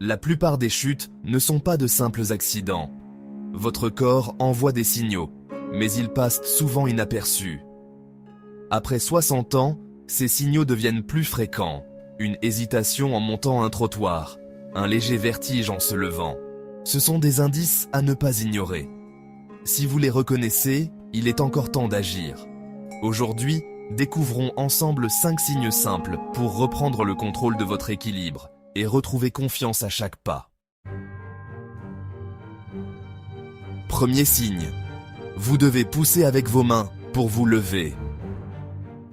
La plupart des chutes ne sont pas de simples accidents. Votre corps envoie des signaux, mais ils passent souvent inaperçus. Après 60 ans, ces signaux deviennent plus fréquents. Une hésitation en montant un trottoir, un léger vertige en se levant. Ce sont des indices à ne pas ignorer. Si vous les reconnaissez, il est encore temps d'agir. Aujourd'hui, découvrons ensemble 5 signes simples pour reprendre le contrôle de votre équilibre et retrouver confiance à chaque pas. Premier signe. Vous devez pousser avec vos mains pour vous lever.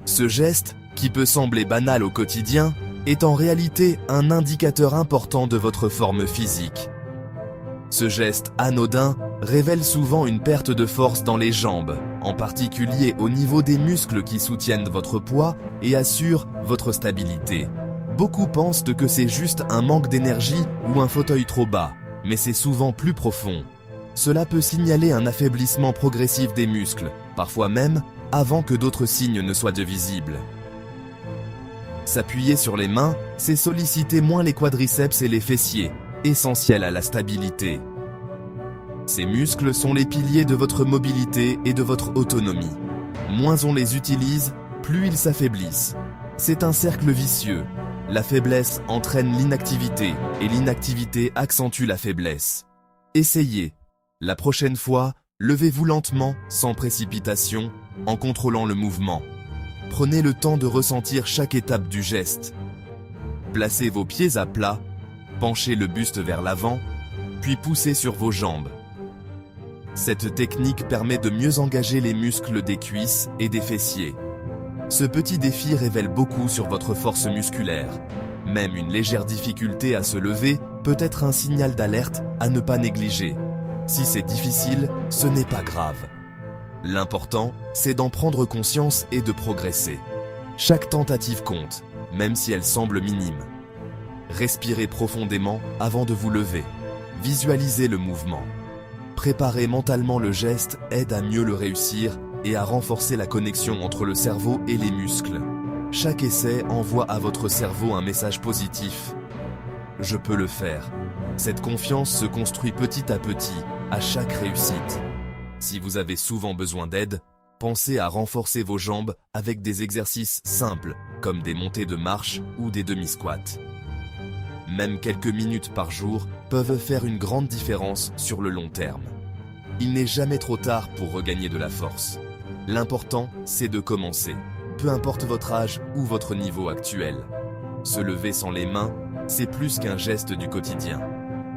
Ce geste, qui peut sembler banal au quotidien, est en réalité un indicateur important de votre forme physique. Ce geste anodin révèle souvent une perte de force dans les jambes, en particulier au niveau des muscles qui soutiennent votre poids et assurent votre stabilité. Beaucoup pensent que c'est juste un manque d'énergie ou un fauteuil trop bas, mais c'est souvent plus profond. Cela peut signaler un affaiblissement progressif des muscles, parfois même avant que d'autres signes ne soient visibles. S'appuyer sur les mains, c'est solliciter moins les quadriceps et les fessiers, essentiels à la stabilité. Ces muscles sont les piliers de votre mobilité et de votre autonomie. Moins on les utilise, plus ils s'affaiblissent. C'est un cercle vicieux. La faiblesse entraîne l'inactivité et l'inactivité accentue la faiblesse. Essayez. La prochaine fois, levez-vous lentement, sans précipitation, en contrôlant le mouvement. Prenez le temps de ressentir chaque étape du geste. Placez vos pieds à plat, penchez le buste vers l'avant, puis poussez sur vos jambes. Cette technique permet de mieux engager les muscles des cuisses et des fessiers. Ce petit défi révèle beaucoup sur votre force musculaire. Même une légère difficulté à se lever peut être un signal d'alerte à ne pas négliger. Si c'est difficile, ce n'est pas grave. L'important, c'est d'en prendre conscience et de progresser. Chaque tentative compte, même si elle semble minime. Respirez profondément avant de vous lever. Visualisez le mouvement. Préparer mentalement le geste aide à mieux le réussir et à renforcer la connexion entre le cerveau et les muscles. Chaque essai envoie à votre cerveau un message positif. Je peux le faire. Cette confiance se construit petit à petit, à chaque réussite. Si vous avez souvent besoin d'aide, pensez à renforcer vos jambes avec des exercices simples, comme des montées de marche ou des demi-squats. Même quelques minutes par jour peuvent faire une grande différence sur le long terme. Il n'est jamais trop tard pour regagner de la force. L'important, c'est de commencer, peu importe votre âge ou votre niveau actuel. Se lever sans les mains, c'est plus qu'un geste du quotidien.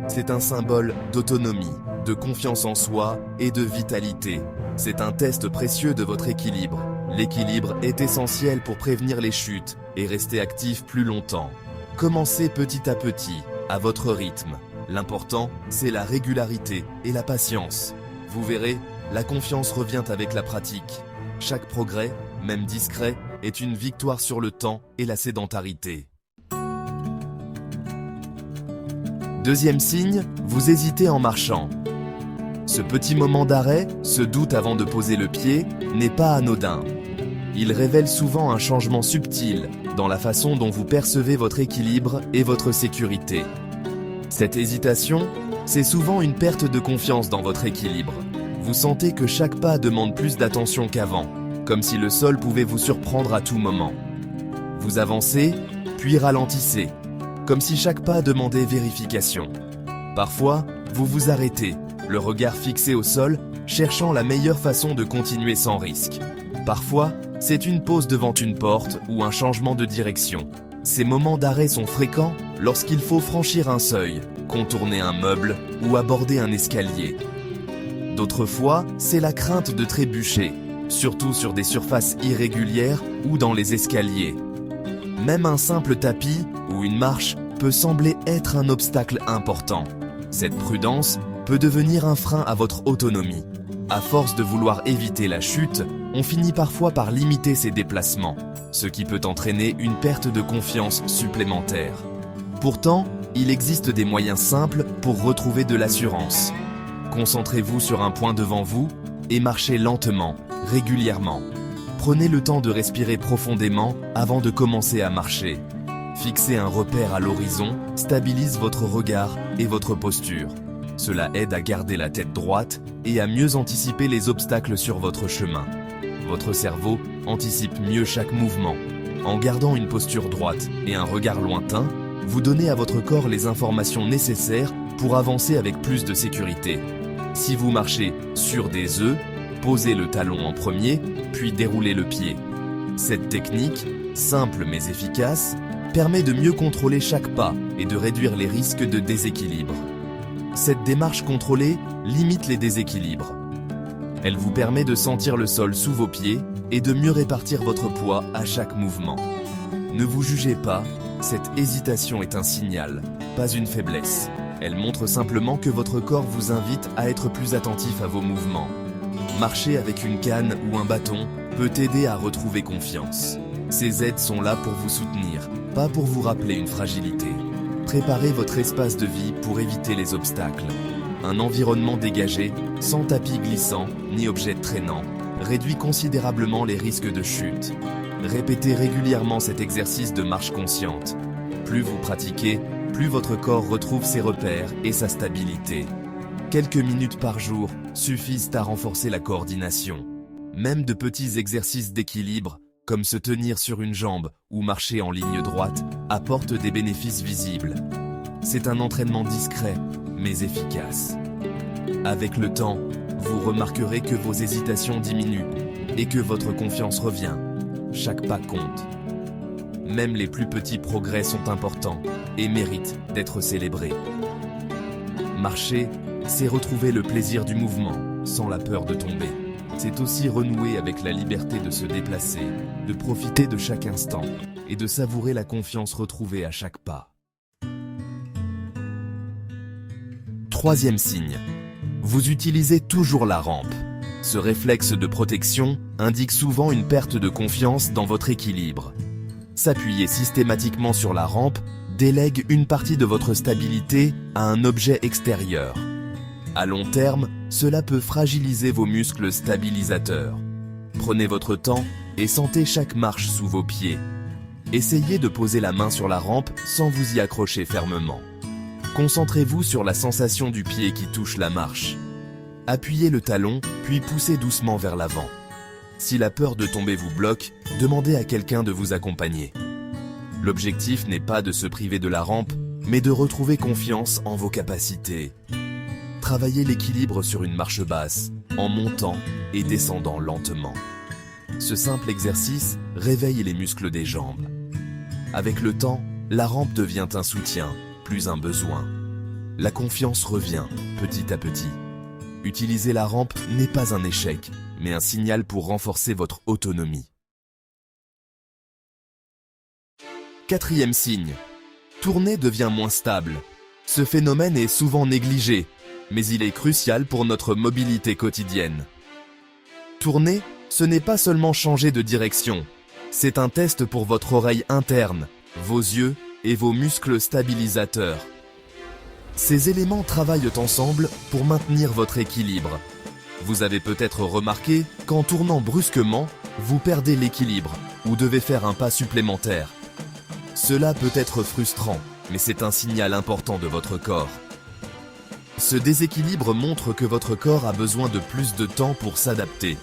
C'est un symbole d'autonomie, de confiance en soi et de vitalité. C'est un test précieux de votre équilibre. L'équilibre est essentiel pour prévenir les chutes et rester actif plus longtemps. Commencez petit à petit, à votre rythme. L'important, c'est la régularité et la patience. Vous verrez, la confiance revient avec la pratique. Chaque progrès, même discret, est une victoire sur le temps et la sédentarité. Deuxième signe, vous hésitez en marchant. Ce petit moment d'arrêt, ce doute avant de poser le pied, n'est pas anodin. Il révèle souvent un changement subtil dans la façon dont vous percevez votre équilibre et votre sécurité. Cette hésitation, c'est souvent une perte de confiance dans votre équilibre. Vous sentez que chaque pas demande plus d'attention qu'avant, comme si le sol pouvait vous surprendre à tout moment. Vous avancez, puis ralentissez, comme si chaque pas demandait vérification. Parfois, vous vous arrêtez, le regard fixé au sol, cherchant la meilleure façon de continuer sans risque. Parfois, c'est une pause devant une porte ou un changement de direction. Ces moments d'arrêt sont fréquents lorsqu'il faut franchir un seuil, contourner un meuble ou aborder un escalier. D'autres fois, c'est la crainte de trébucher, surtout sur des surfaces irrégulières ou dans les escaliers. Même un simple tapis ou une marche peut sembler être un obstacle important. Cette prudence peut devenir un frein à votre autonomie. À force de vouloir éviter la chute, on finit parfois par limiter ses déplacements, ce qui peut entraîner une perte de confiance supplémentaire. Pourtant, il existe des moyens simples pour retrouver de l'assurance. Concentrez-vous sur un point devant vous et marchez lentement, régulièrement. Prenez le temps de respirer profondément avant de commencer à marcher. Fixer un repère à l'horizon stabilise votre regard et votre posture. Cela aide à garder la tête droite et à mieux anticiper les obstacles sur votre chemin. Votre cerveau anticipe mieux chaque mouvement. En gardant une posture droite et un regard lointain, vous donnez à votre corps les informations nécessaires pour avancer avec plus de sécurité. Si vous marchez sur des œufs, posez le talon en premier, puis déroulez le pied. Cette technique, simple mais efficace, permet de mieux contrôler chaque pas et de réduire les risques de déséquilibre. Cette démarche contrôlée limite les déséquilibres. Elle vous permet de sentir le sol sous vos pieds et de mieux répartir votre poids à chaque mouvement. Ne vous jugez pas, cette hésitation est un signal, pas une faiblesse. Elle montre simplement que votre corps vous invite à être plus attentif à vos mouvements. Marcher avec une canne ou un bâton peut aider à retrouver confiance. Ces aides sont là pour vous soutenir, pas pour vous rappeler une fragilité. Préparez votre espace de vie pour éviter les obstacles. Un environnement dégagé, sans tapis glissant ni objet traînant, réduit considérablement les risques de chute. Répétez régulièrement cet exercice de marche consciente. Plus vous pratiquez, plus votre corps retrouve ses repères et sa stabilité. Quelques minutes par jour suffisent à renforcer la coordination. Même de petits exercices d'équilibre, comme se tenir sur une jambe ou marcher en ligne droite, apportent des bénéfices visibles. C'est un entraînement discret, mais efficace. Avec le temps, vous remarquerez que vos hésitations diminuent et que votre confiance revient. Chaque pas compte. Même les plus petits progrès sont importants et méritent d'être célébrés. Marcher, c'est retrouver le plaisir du mouvement, sans la peur de tomber. C'est aussi renouer avec la liberté de se déplacer, de profiter de chaque instant et de savourer la confiance retrouvée à chaque pas. Troisième signe. Vous utilisez toujours la rampe. Ce réflexe de protection indique souvent une perte de confiance dans votre équilibre. S'appuyer systématiquement sur la rampe délègue une partie de votre stabilité à un objet extérieur. À long terme, cela peut fragiliser vos muscles stabilisateurs. Prenez votre temps et sentez chaque marche sous vos pieds. Essayez de poser la main sur la rampe sans vous y accrocher fermement. Concentrez-vous sur la sensation du pied qui touche la marche. Appuyez le talon, puis poussez doucement vers l'avant. Si la peur de tomber vous bloque, demandez à quelqu'un de vous accompagner. L'objectif n'est pas de se priver de la rampe, mais de retrouver confiance en vos capacités. Travaillez l'équilibre sur une marche basse, en montant et descendant lentement. Ce simple exercice réveille les muscles des jambes. Avec le temps, la rampe devient un soutien, plus un besoin. La confiance revient petit à petit. Utiliser la rampe n'est pas un échec, mais un signal pour renforcer votre autonomie. Quatrième signe. Tourner devient moins stable. Ce phénomène est souvent négligé, mais il est crucial pour notre mobilité quotidienne. Tourner, ce n'est pas seulement changer de direction. C'est un test pour votre oreille interne, vos yeux et vos muscles stabilisateurs. Ces éléments travaillent ensemble pour maintenir votre équilibre. Vous avez peut-être remarqué qu'en tournant brusquement, vous perdez l'équilibre ou devez faire un pas supplémentaire. Cela peut être frustrant, mais c'est un signal important de votre corps. Ce déséquilibre montre que votre corps a besoin de plus de temps pour s'adapter.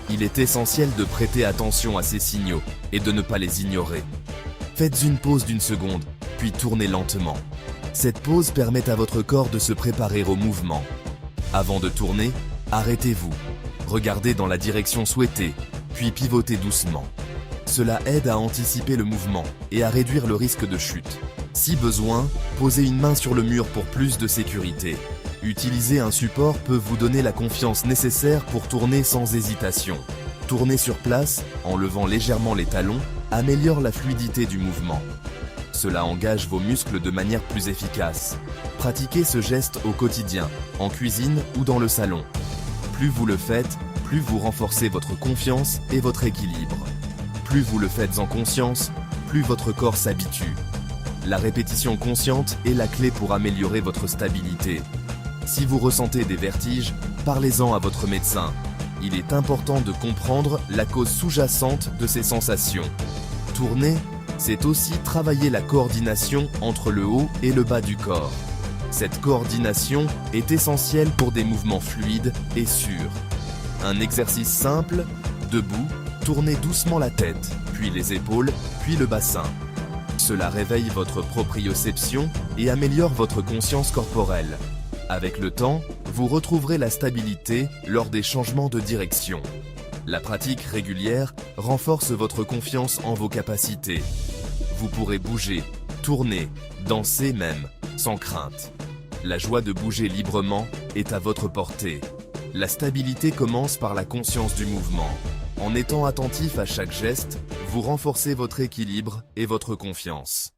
Il est essentiel de prêter attention à ces signaux et de ne pas les ignorer. Faites une pause d'1 seconde, puis tournez lentement. Cette pause permet à votre corps de se préparer au mouvement. Avant de tourner, arrêtez-vous. Regardez dans la direction souhaitée, puis pivotez doucement. Cela aide à anticiper le mouvement et à réduire le risque de chute. Si besoin, posez une main sur le mur pour plus de sécurité. Utiliser un support peut vous donner la confiance nécessaire pour tourner sans hésitation. Tourner sur place, en levant légèrement les talons, améliore la fluidité du mouvement. Cela engage vos muscles de manière plus efficace. Pratiquez ce geste au quotidien, en cuisine ou dans le salon. Plus vous le faites, plus vous renforcez votre confiance et votre équilibre. Plus vous le faites en conscience, plus votre corps s'habitue. La répétition consciente est la clé pour améliorer votre stabilité. Si vous ressentez des vertiges, parlez-en à votre médecin. Il est important de comprendre la cause sous-jacente de ces sensations. Tourner, C'est aussi travailler la coordination entre le haut et le bas du corps. Cette coordination est essentielle pour des mouvements fluides et sûrs. Un exercice simple, debout, tournez doucement la tête, puis les épaules, puis le bassin. Cela réveille votre proprioception et améliore votre conscience corporelle. Avec le temps, vous retrouverez la stabilité lors des changements de direction. La pratique régulière renforce votre confiance en vos capacités. Vous pourrez bouger, tourner, danser même, sans crainte. La joie de bouger librement est à votre portée. La stabilité commence par la conscience du mouvement. En étant attentif à chaque geste, vous renforcez votre équilibre et votre confiance.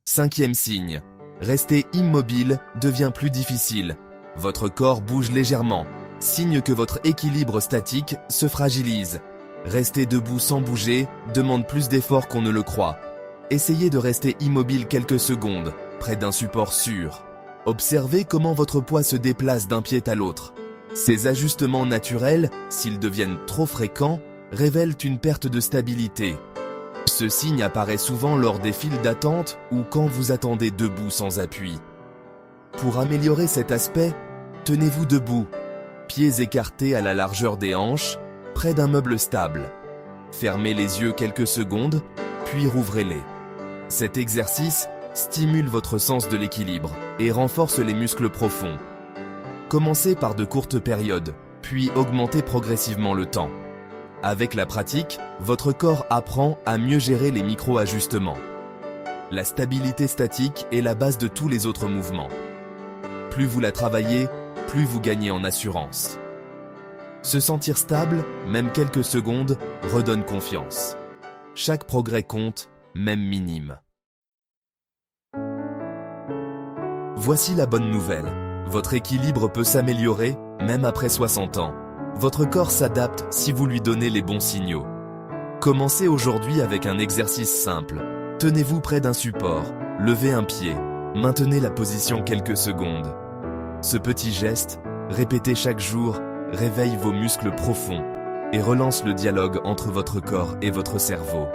5e signe. Rester immobile devient plus difficile. Votre corps bouge légèrement, signe que votre équilibre statique se fragilise. Rester debout sans bouger demande plus d'efforts qu'on ne le croit. Essayez de rester immobile quelques secondes, près d'un support sûr. Observez comment votre poids se déplace d'un pied à l'autre. Ces ajustements naturels, s'ils deviennent trop fréquents, révèlent une perte de stabilité. Ce signe apparaît souvent lors des files d'attente ou quand vous attendez debout sans appui. Pour améliorer cet aspect, tenez-vous debout, pieds écartés à la largeur des hanches, près d'un meuble stable. Fermez les yeux quelques secondes, puis rouvrez-les. Cet exercice stimule votre sens de l'équilibre et renforce les muscles profonds. Commencez par de courtes périodes, puis augmentez progressivement le temps. Avec la pratique, votre corps apprend à mieux gérer les micro-ajustements. La stabilité statique est la base de tous les autres mouvements. Plus vous la travaillez, plus vous gagnez en assurance. Se sentir stable, même quelques secondes, redonne confiance. Chaque progrès compte, même minime. Voici la bonne nouvelle. Votre équilibre peut s'améliorer, même après 60 ans. Votre corps s'adapte si vous lui donnez les bons signaux. Commencez aujourd'hui avec un exercice simple. Tenez-vous près d'un support, levez un pied, maintenez la position quelques secondes. Ce petit geste, répété chaque jour, réveille vos muscles profonds et relance le dialogue entre votre corps et votre cerveau.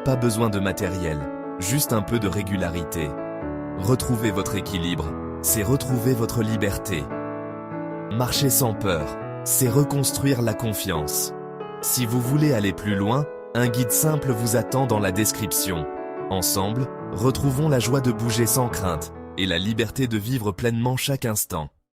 Pas besoin de matériel, juste un peu de régularité. Retrouver votre équilibre, c'est retrouver votre liberté. Marcher sans peur, c'est reconstruire la confiance. Si vous voulez aller plus loin, un guide simple vous attend dans la description. Ensemble, retrouvons la joie de bouger sans crainte et la liberté de vivre pleinement chaque instant.